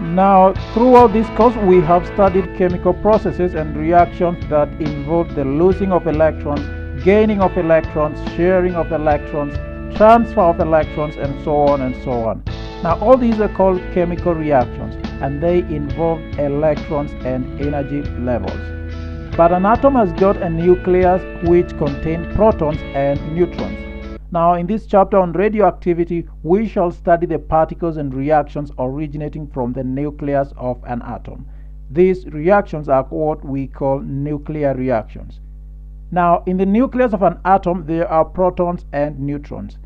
Now, throughout this course, we have studied chemical processes and reactions that involve the losing of electrons, gaining of electrons, sharing of electrons, transfer of electrons, and so on and so on. Now, all these are called chemical reactions, and they involve electrons and energy levels. But an atom has got a nucleus which contains protons and neutrons. Now, in this chapter on radioactivity, we shall study the particles and reactions originating from the nucleus of an atom. These reactions are what we call nuclear reactions. Now, in the nucleus of an atom, there are protons and neutrons.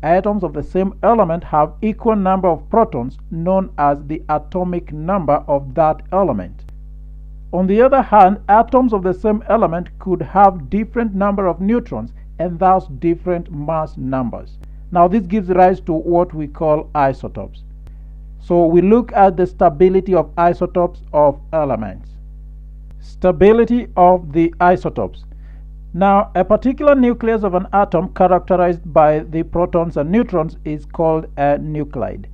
Atoms of the same element have equal number of protons, known as the atomic number of that element. On the other hand, atoms of the same element could have different number of neutrons and thus different mass numbers. Now, this gives rise to what we call isotopes. So we look at the stability of isotopes of elements. Stability of the isotopes. Now, a particular nucleus of an atom characterized by the protons and neutrons is called a nuclide.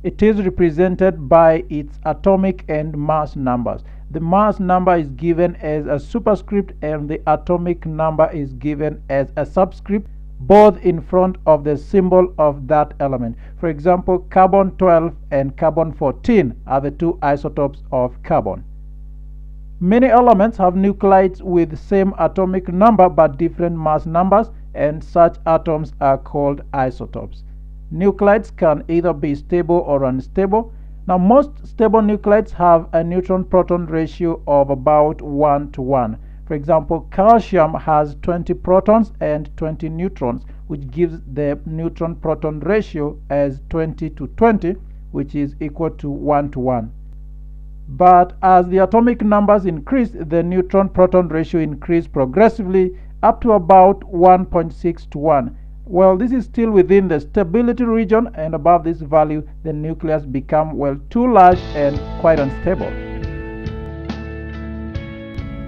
It is represented by its atomic and mass numbers. The mass number is given as a superscript and the atomic number is given as a subscript, both in front of the symbol of that element. For example, carbon 12 and carbon 14 are the two isotopes of carbon. Many elements have nuclides with the same atomic number but different mass numbers, and such atoms are called isotopes. Nuclides can either be stable or unstable. Now, most stable nuclides have a neutron-proton ratio of about 1:1. For example, calcium has 20 protons and 20 neutrons, which gives the neutron-proton ratio as 20:20, which is equal to 1:1. But as the atomic numbers increase, the neutron-proton ratio increases progressively up to about 1.6:1. Well, this is still within the stability region, and above this value, the nucleus becomes, well, too large and quite unstable.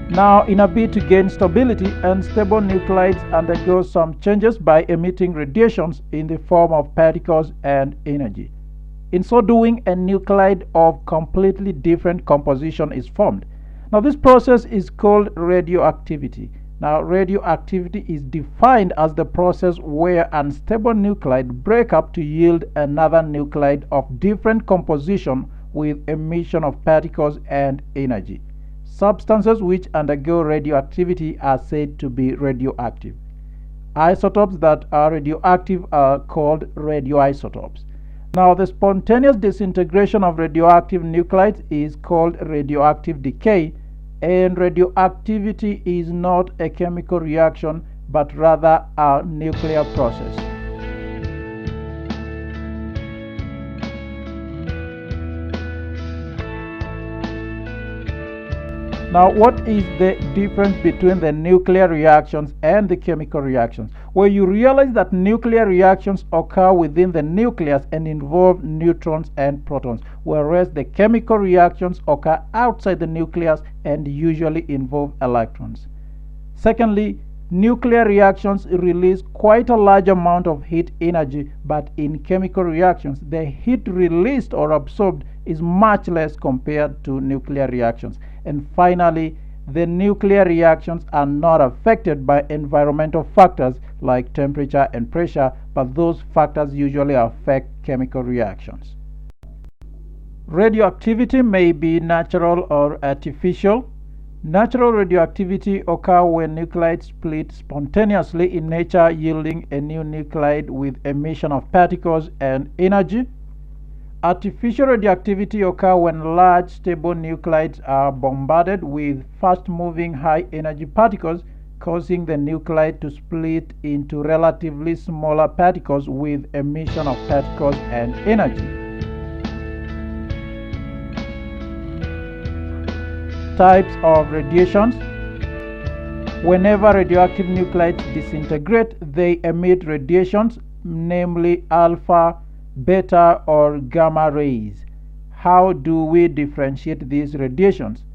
Now, in a bid to gain stability, unstable nuclides undergo some changes by emitting radiations in the form of particles and energy. In so doing, a nuclide of completely different composition is formed. Now, this process is called radioactivity. Now, radioactivity is defined as the process where unstable nuclide break up to yield another nuclide of different composition with emission of particles and energy. Substances which undergo radioactivity are said to be radioactive. Isotopes that are radioactive are called radioisotopes. Now, the spontaneous disintegration of radioactive nuclides is called radioactive decay, and radioactivity is not a chemical reaction but rather a nuclear process. Now, what is the difference between the nuclear reactions and the chemical reactions? Well, you realize that nuclear reactions occur within the nucleus and involve neutrons and protons, whereas the chemical reactions occur outside the nucleus and usually involve electrons. Secondly, nuclear reactions release quite a large amount of heat energy, but in chemical reactions, the heat released or absorbed is much less compared to nuclear reactions. And finally, the nuclear reactions are not affected by environmental factors like temperature and pressure, but those factors usually affect chemical reactions. Radioactivity may be natural or artificial. Natural radioactivity occurs when nuclides split spontaneously in nature, yielding a new nuclide with emission of particles and energy. Artificial radioactivity occurs when large stable nuclides are bombarded with fast-moving high-energy particles, causing the nuclide to split into relatively smaller particles with emission of particles and energy. Types of radiations. Whenever radioactive nuclides disintegrate, they emit radiations, namely alpha, beta, or gamma rays. How do we differentiate these radiations?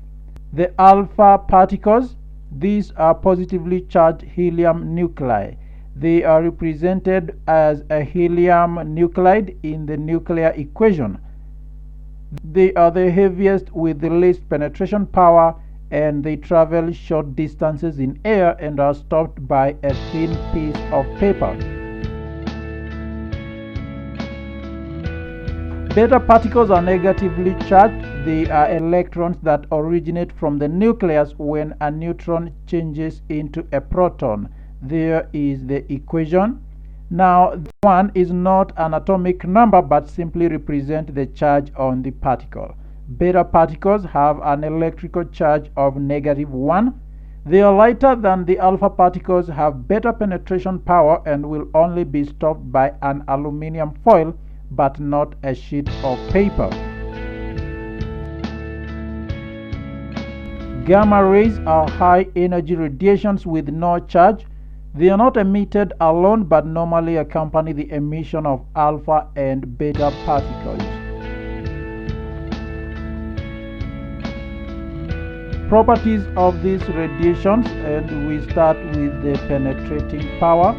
The alpha particles, these are positively charged helium nuclei. They are represented as a helium nuclide in the nuclear equation. They are the heaviest with the least penetration power, and they travel short distances in air and are stopped by a thin piece of paper. Beta particles are negatively charged. They are electrons that originate from the nucleus when a neutron changes into a proton. There is the equation. Now, 1 is not an atomic number but simply represents the charge on the particle. Beta particles have an electrical charge of -1. They are lighter than the alpha particles, have better penetration power, and will only be stopped by an aluminum foil but not a sheet of paper. Gamma rays are high energy radiations with no charge. They are not emitted alone but normally accompany the emission of alpha and beta particles. Properties of these radiations, and we start with the penetrating power.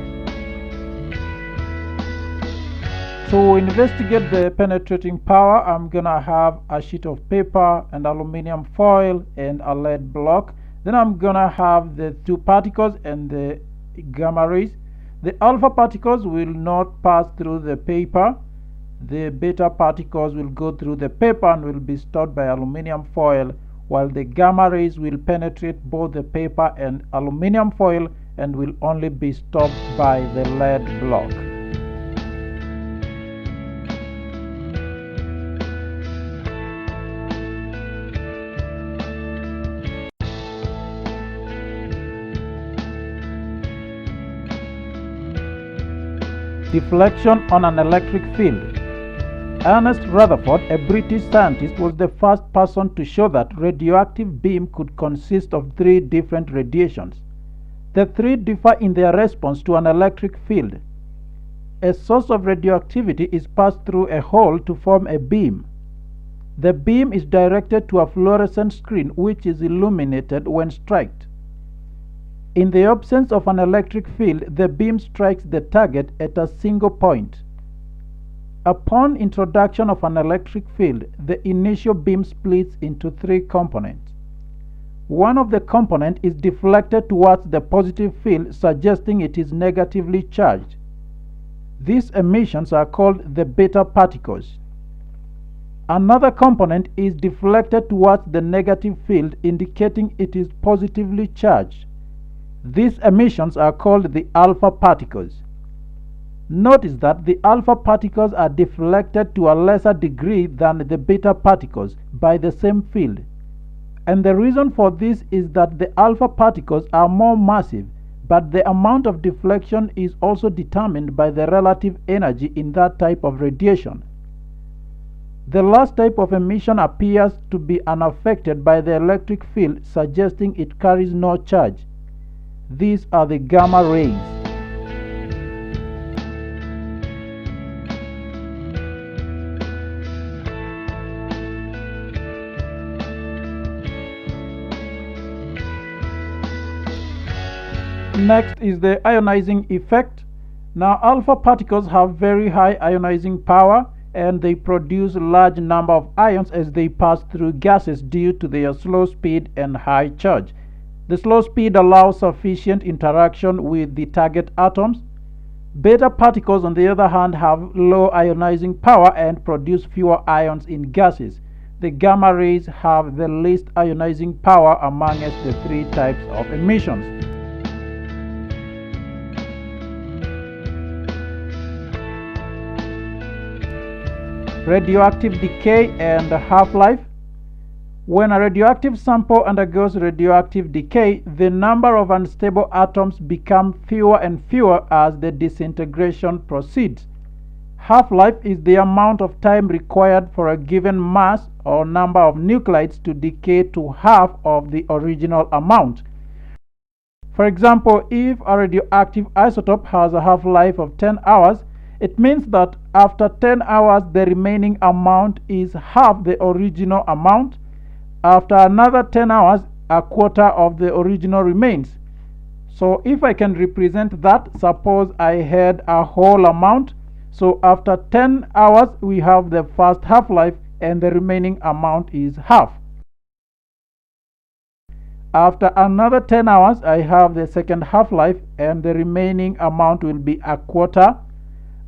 To investigate the penetrating power, I'm gonna have a sheet of paper and aluminum foil and a lead block. Then I'm gonna have the two particles and the gamma rays. The alpha particles will not pass through the paper. The beta particles will go through the paper and will be stopped by aluminum foil, while the gamma rays will penetrate both the paper and aluminum foil and will only be stopped by the lead block. Deflection on an electric field. Ernest Rutherford, a British scientist, was the first person to show that radioactive beam could consist of 3 different radiations. The 3 differ in their response to an electric field. A source of radioactivity is passed through a hole to form a beam. The beam is directed to a fluorescent screen which is illuminated when struck. In the absence of an electric field, the beam strikes the target at a single point. Upon introduction of an electric field, the initial beam splits into 3 components. One of the components is deflected towards the positive field, suggesting it is negatively charged. These emissions are called the beta particles. Another component is deflected towards the negative field, indicating it is positively charged. These emissions are called the alpha particles. Notice that the alpha particles are deflected to a lesser degree than the beta particles by the same field. And the reason for this is that the alpha particles are more massive, but the amount of deflection is also determined by the relative energy in that type of radiation. The last type of emission appears to be unaffected by the electric field, suggesting it carries no charge. These are the gamma rays. Next is the ionizing effect. Now, alpha particles have very high ionizing power, and they produce a large number of ions as they pass through gases due to their slow speed and high charge. The slow speed allows sufficient interaction with the target atoms. Beta particles, on the other hand, have low ionizing power and produce fewer ions in gases. The gamma rays have the least ionizing power amongst the 3 types of emissions. Radioactive decay and half-life. When a radioactive sample undergoes radioactive decay, the number of unstable atoms become fewer and fewer as the disintegration proceeds. Half-life is the amount of time required for a given mass or number of nuclides to decay to half of the original amount. For example, if a radioactive isotope has a half-life of 10 hours, it means that after 10 hours the remaining amount is half the original amount. After another 10 hours, a quarter of the original remains. So if I can represent that, suppose I had a whole amount. So after 10 hours, we have the first half-life and the remaining amount is half. After another 10 hours, I have the second half-life and the remaining amount will be a quarter.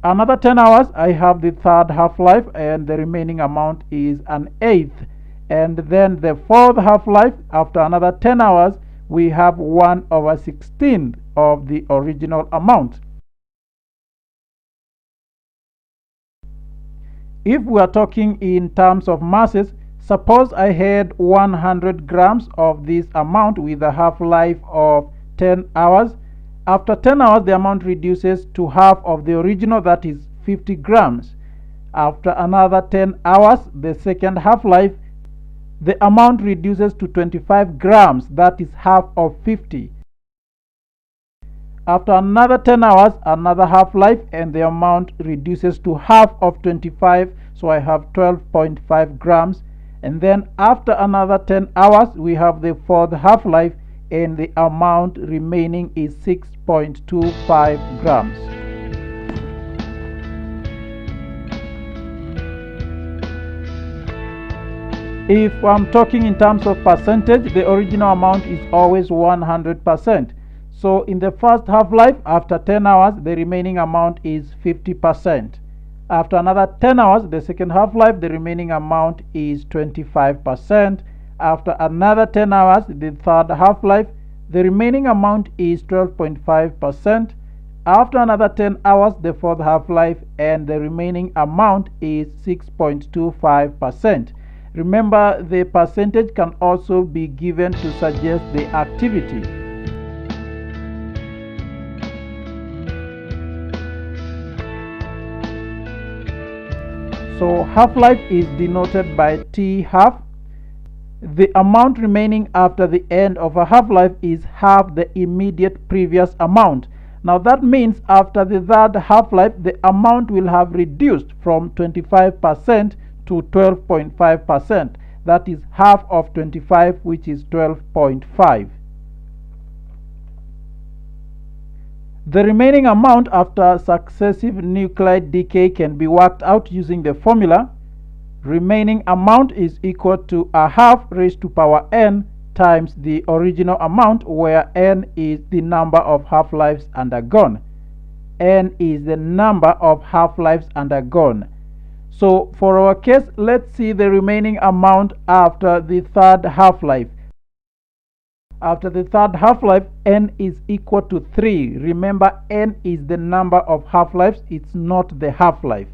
Another 10 hours, I have the third half-life and the remaining amount is an eighth. And then the fourth half-life, after another 10 hours, we have 1/16 of the original amount. If we are talking in terms of masses, suppose I had 100 grams of this amount with a half-life of 10 hours. After 10 hours, the amount reduces to half of the original, that is 50 grams. After another 10 hours, the second half-life, the amount reduces to 25 grams, that is half of 50. After another 10 hours, another half-life, and the amount reduces to half of 25, so I have 12.5 grams. And then after another 10 hours, we have the fourth half-life, and the amount remaining is 6.25 grams. If I'm talking in terms of percentage, the original amount is always 100%. So in the first half-life, after 10 hours, the remaining amount is 50%. After another 10 hours, the second half-life, the remaining amount is 25%. After another 10 hours, the third half-life, the remaining amount is 12.5%. After another 10 hours, the fourth half-life, and the remaining amount is 6.25%. Remember, the percentage can also be given to suggest the activity. So half-life is denoted by T half. The amount remaining after the end of a half-life is half the immediate previous amount. Now that means after the third half-life, the amount will have reduced from 25% to 12.5%. That is half of 25, which is 12.5. The remaining amount after successive nuclide decay can be worked out using the formula. Remaining amount is equal to a half raised to power n times the original amount, where n is the number of half-lives undergone. N is the number of half-lives undergone. So for our case, let's see the remaining amount after the third half-life. After the third half-life, n is equal to 3. Remember, n is the number of half-lives, it's not the half-life.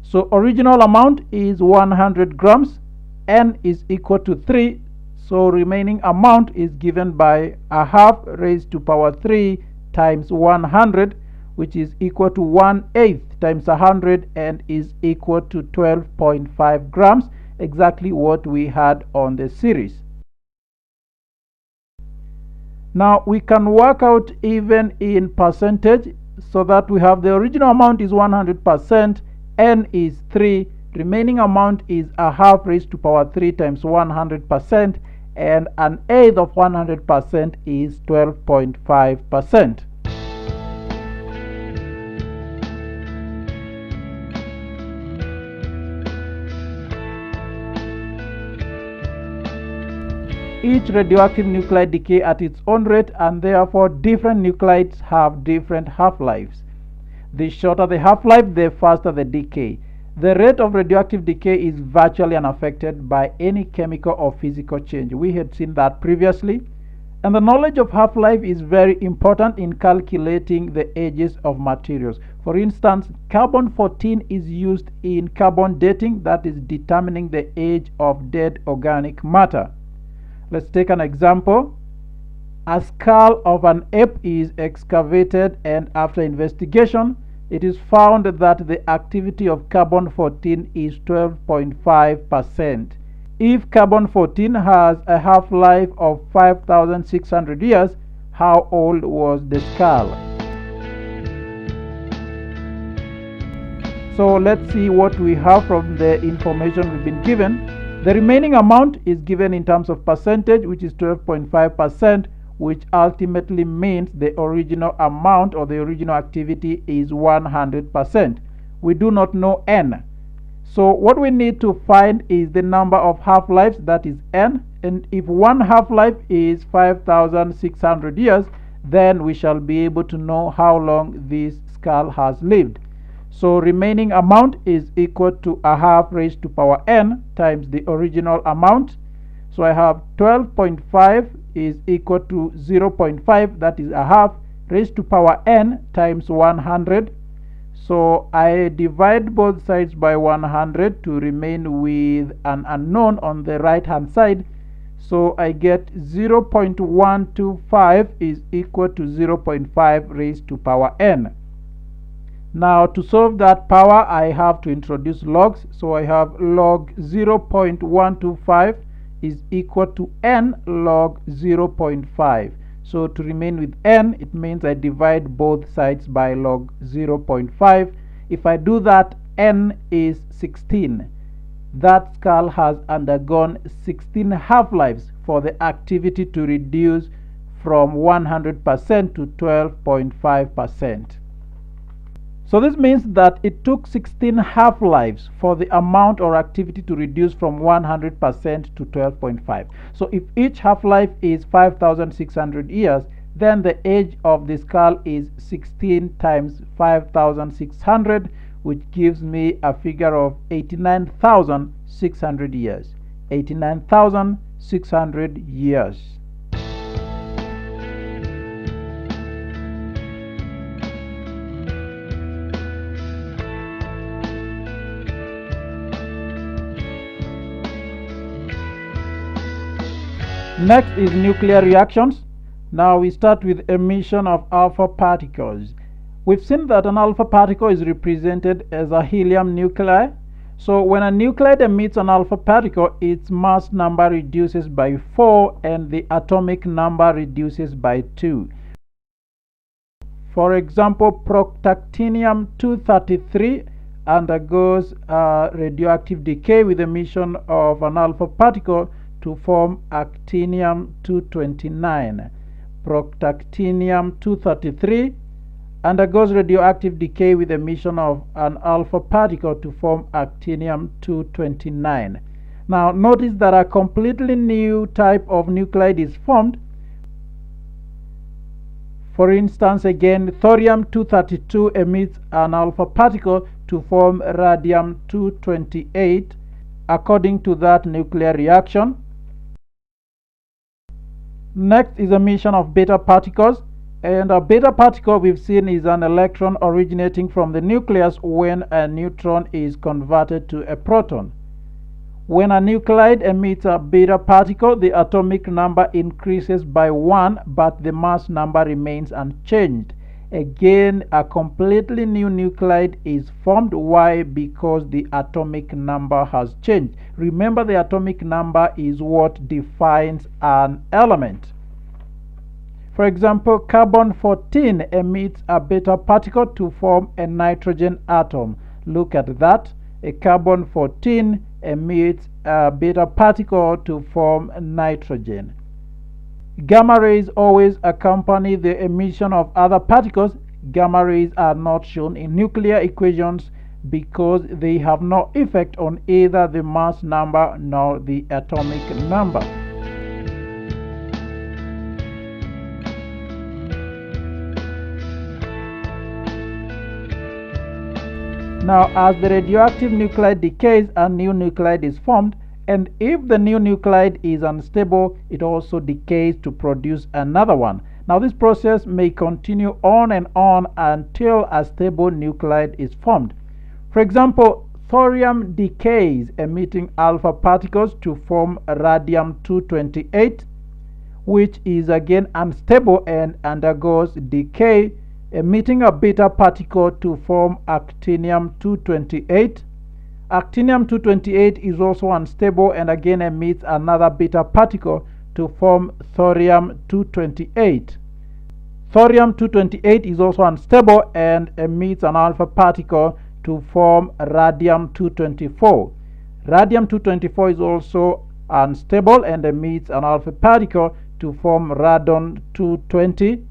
So original amount is 100 grams, n is equal to 3, so remaining amount is given by a half raised to power 3 times 100, which is equal to 1/8 times 100 and is equal to 12.5 grams, exactly what we had on the series. Now we can work out even in percentage, so that we have the original amount is 100%, n is 3, remaining amount is a half raised to power 3 times 100%, and an eighth of 100% is 12.5%. Each radioactive nuclide decay at its own rate, and therefore different nuclides have different half-lives. The shorter the half-life, the faster the decay. The rate of radioactive decay is virtually unaffected by any chemical or physical change. We had seen that previously. And the knowledge of half-life is very important in calculating the ages of materials. For instance, carbon-14 is used in carbon dating, that is determining the age of dead organic matter. Let's take an example. A skull of an ape is excavated, and after investigation, it is found that the activity of carbon-14 is 12.5%. If carbon-14 has a half-life of 5,600 years, how old was the skull? So let's see what we have from the information we've been given. The remaining amount is given in terms of percentage, which is 12.5%, which ultimately means the original amount or the original activity is 100%. We do not know n. So what we need to find is the number of half-lives, that is n, and if one half-life is 5,600 years, then we shall be able to know how long this skull has lived. So remaining amount is equal to a half raised to power n times the original amount. So I have 12.5 is equal to 0.5, that is a half, raised to power n times 100. So I divide both sides by 100 to remain with an unknown on the right hand side. So I get 0.125 is equal to 0.5 raised to power n. Now to solve that power, I have to introduce logs. So I have log 0.125 is equal to n log 0.5. So to remain with n, it means I divide both sides by log 0.5. If I do that, n is 16. That skull has undergone 16 half-lives for the activity to reduce from 100% to 12.5%. So this means that it took 16 half-lives for the amount or activity to reduce from 100% to 12.5. So if each half-life is 5,600 years, then the age of the skull is 16 times 5,600, which gives me a figure of 89,600 years. 89,600 years. Next is nuclear reactions. Now we start with emission of alpha particles. We've seen that an alpha particle is represented as a helium nuclei. So when a nuclide emits an alpha particle, its mass number reduces by 4 and the atomic number reduces by 2. For example, protactinium-233 undergoes radioactive decay with emission of an alpha particle to form actinium-229. Protactinium-233 undergoes radioactive decay with emission of an alpha particle to form actinium-229. Now notice that a completely new type of nuclide is formed. For instance, again, thorium-232 emits an alpha particle to form radium-228 according to that nuclear reaction. Next is emission of beta particles, and a beta particle we've seen is an electron originating from the nucleus when a neutron is converted to a proton. When a nuclide emits a beta particle, the atomic number increases by 1, but the mass number remains unchanged. Again, a completely new nuclide is formed. Why? Because the atomic number has changed. Remember, the atomic number is what defines an element. For example, carbon-14 emits a beta particle to form a nitrogen atom. Look at that. A carbon-14 emits a beta particle to form nitrogen. Gamma rays always accompany the emission of other particles. Gamma rays are not shown in nuclear equations because they have no effect on either the mass number nor the atomic number. Now, as the radioactive nuclide decays, a new nuclide is formed, and if the new nuclide is unstable, it also decays to produce another one. Now this process may continue on and on until a stable nuclide is formed. For example, thorium decays, emitting alpha particles to form radium-228, which is again unstable and undergoes decay, emitting a beta particle to form actinium-228. Actinium-228 is also unstable and again emits another beta particle to form thorium-228. Thorium-228 is also unstable and emits an alpha particle to form radium-224. Radium-224 is also unstable and emits an alpha particle to form radon 220.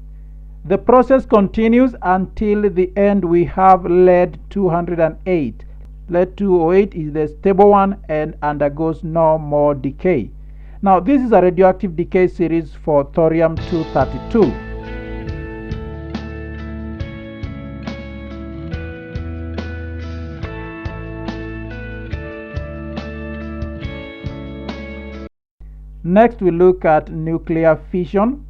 The process continues until the end we have lead 208. Lead 208 is the stable one and undergoes no more decay. Now this is a radioactive decay series for thorium 232. Next we look at nuclear fission.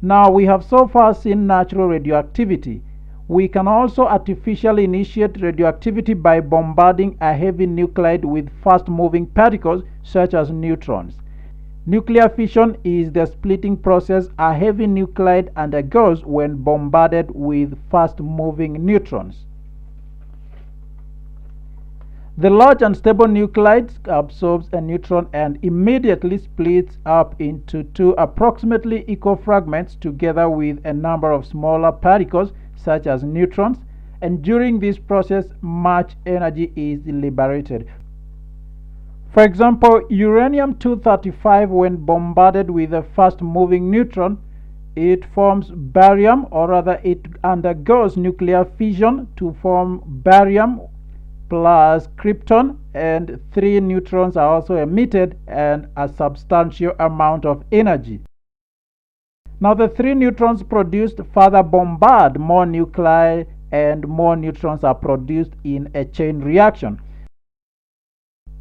Now we have so far seen natural radioactivity. We can also artificially initiate radioactivity by bombarding a heavy nuclide with fast-moving particles such as neutrons. Nuclear fission is the splitting process a heavy nuclide undergoes when bombarded with fast-moving neutrons. The large and stable nuclide absorbs a neutron and immediately splits up into two approximately equal fragments together with a number of smaller particles such as neutrons, and during this process much energy is liberated. For example, uranium-235, when bombarded with a fast-moving neutron, it forms barium, or rather it undergoes nuclear fission to form barium plus krypton, and 3 neutrons are also emitted and a substantial amount of energy. Now the 3 neutrons produced further bombard more nuclei and more neutrons are produced in a chain reaction.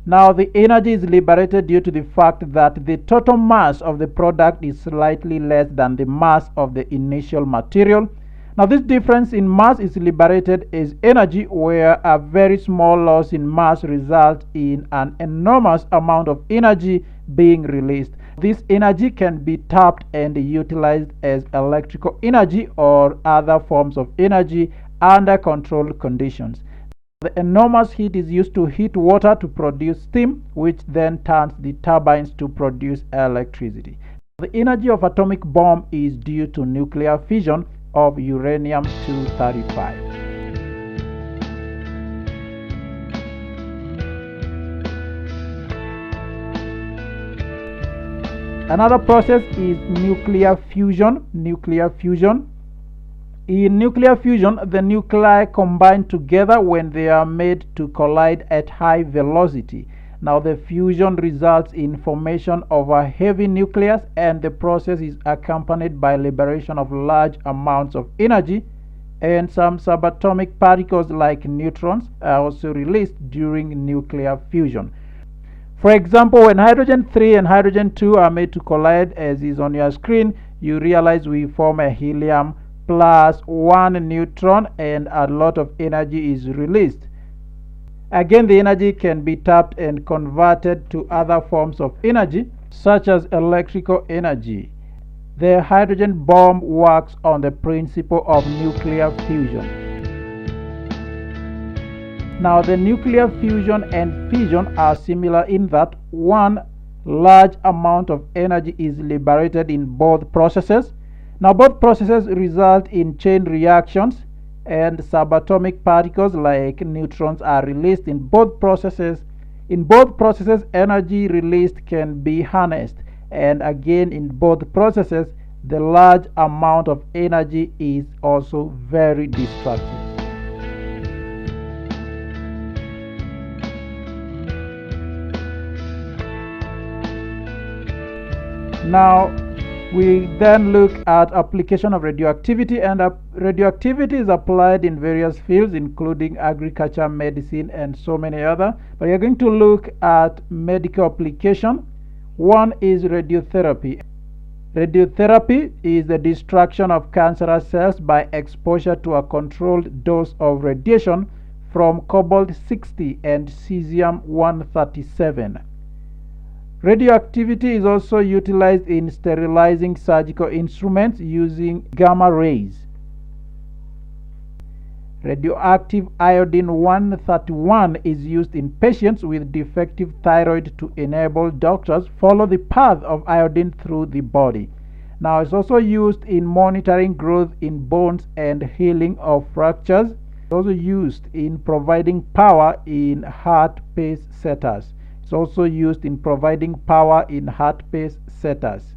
Now the energy is liberated due to the fact that the total mass of the product is slightly less than the mass of the initial material. Now this difference in mass is liberated as energy, where a very small loss in mass results in an enormous amount of energy being released. This energy can be tapped and utilized as electrical energy or other forms of energy under controlled conditions. The enormous heat is used to heat water to produce steam, which then turns the turbines to produce electricity. The energy of atomic bomb is due to nuclear fission of uranium-235. Another process is nuclear fusion. In nuclear fusion, the nuclei combine together when they are made to collide at high velocity. Now the fusion results in formation of a heavy nucleus, and the process is accompanied by liberation of large amounts of energy, and some subatomic particles like neutrons are also released during nuclear fusion. For example, when hydrogen 3 and hydrogen 2 are made to collide, as is on your screen, you realize we form a helium plus 1 neutron and a lot of energy is released. Again, the energy can be tapped and converted to other forms of energy, such as electrical energy. The hydrogen bomb works on the principle of nuclear fusion. Now, the nuclear fusion and fission are similar in that one large amount of energy is liberated in both processes. Now, both processes result in chain reactions, and subatomic particles like neutrons are released in both processes. In both processes, energy released can be harnessed, and again in both processes, the large amount of energy is also very destructive. Now we then look at application of radioactivity, and radioactivity is applied in various fields including agriculture, medicine, and so many other. But we are going to look at medical application. One is radiotherapy. Radiotherapy is the destruction of cancerous cells by exposure to a controlled dose of radiation from cobalt-60 and cesium-137. Radioactivity is also utilized in sterilizing surgical instruments using gamma rays. Radioactive iodine-131 is used in patients with defective thyroid to enable doctors follow the path of iodine through the body. Now it's also used in monitoring growth in bones and healing of fractures. It's also used in providing power in heart pace setters. It's also used in providing power in heart pace setters.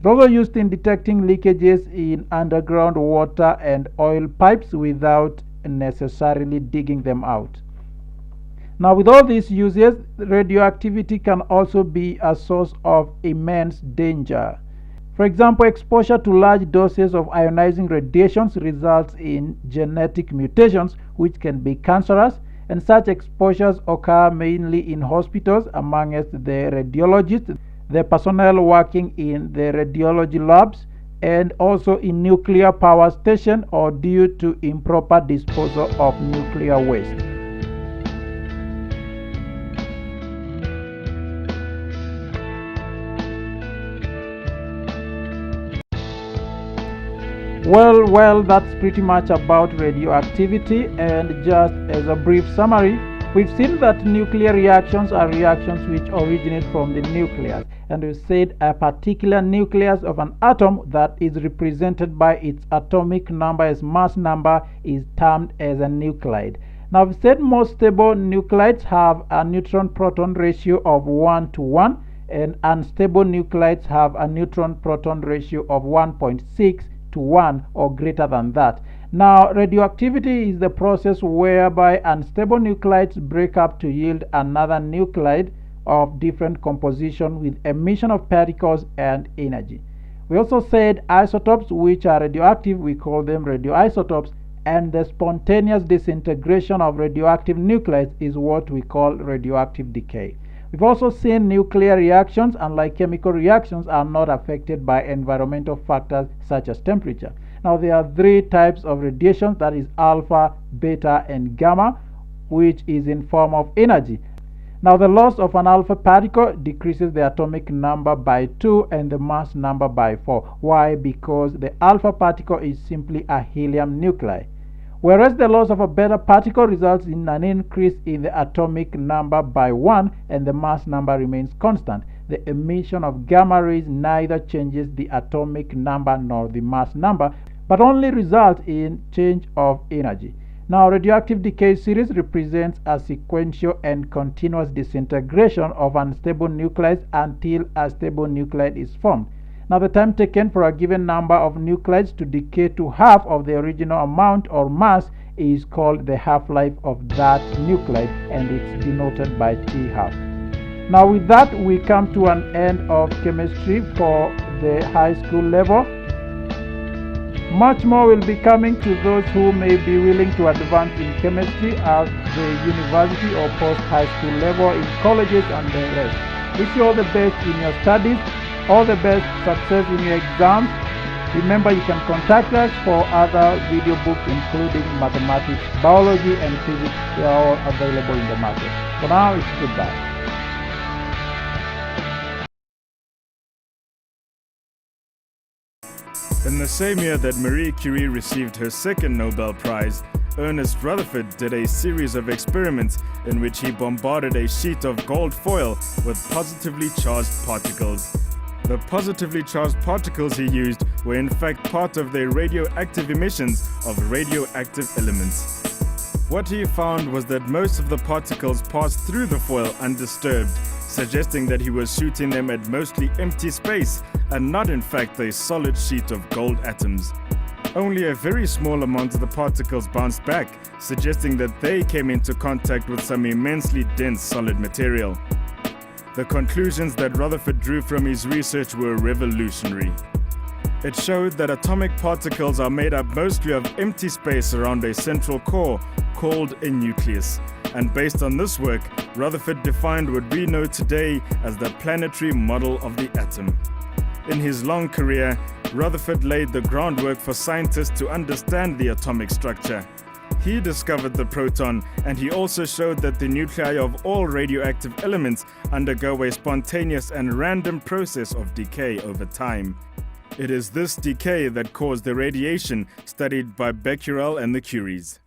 It's also used in detecting leakages in underground water and oil pipes without necessarily digging them out. Now, with all these uses, radioactivity can also be a source of immense danger. For example, exposure to large doses of ionizing radiations results in genetic mutations which can be cancerous, and such exposures occur mainly in hospitals amongst the radiologists, the personnel working in the radiology labs, and also in nuclear power stations or due to improper disposal of nuclear waste. Well, that's pretty much about radioactivity. And just as a brief summary, we've seen that nuclear reactions are reactions which originate from the nucleus. And we've said a particular nucleus of an atom that is represented by its atomic number as mass number is termed as a nuclide. Now, we've said most stable nuclides have a neutron-proton ratio of 1 to 1, and unstable nuclides have a neutron-proton ratio of 1.6 to 1 or greater than that. Now, radioactivity is the process whereby unstable nuclides break up to yield another nuclide of different composition with emission of particles and energy. We also said isotopes which are radioactive, we call them radioisotopes, and the spontaneous disintegration of radioactive nuclides is what we call radioactive decay. We've also seen nuclear reactions, unlike chemical reactions, are not affected by environmental factors such as temperature. Now, there are three types of radiation, that is alpha, beta, and gamma, which is in form of energy. Now, the loss of an alpha particle decreases the atomic number by 2 and the mass number by 4. Why? Because the alpha particle is simply a helium nuclide, whereas the loss of a beta particle results in an increase in the atomic number by 1 and the mass number remains constant. The emission of gamma rays neither changes the atomic number nor the mass number, but only results in change of energy. Now, radioactive decay series represents a sequential and continuous disintegration of unstable nuclides until a stable nuclide is formed. Now, the time taken for a given number of nuclides to decay to half of the original amount or mass is called the half-life of that nuclide, and it's denoted by T half. Now, with that, we come to an end of chemistry for the high school level. Much more will be coming to those who may be willing to advance in chemistry at the university or post-high school level, in colleges and the rest. Wish you all the best in your studies. All the best success in your exams. Remember, you can contact us for other video books including mathematics, biology, and physics. They are all available in the market. For now, it's goodbye. In the same year that Marie Curie received her second Nobel Prize, Ernest Rutherford did a series of experiments in which he bombarded a sheet of gold foil with positively charged particles. The positively charged particles he used were in fact part of the radioactive emissions of radioactive elements. What he found was that most of the particles passed through the foil undisturbed, suggesting that he was shooting them at mostly empty space and not in fact a solid sheet of gold atoms. Only a very small amount of the particles bounced back, suggesting that they came into contact with some immensely dense solid material. The conclusions that Rutherford drew from his research were revolutionary. It showed that atomic particles are made up mostly of empty space around a central core called a nucleus. And based on this work, Rutherford defined what we know today as the planetary model of the atom. In his long career, Rutherford laid the groundwork for scientists to understand the atomic structure. He discovered the proton, and he also showed that the nuclei of all radioactive elements undergo a spontaneous and random process of decay over time. It is this decay that caused the radiation studied by Becquerel and the Curies.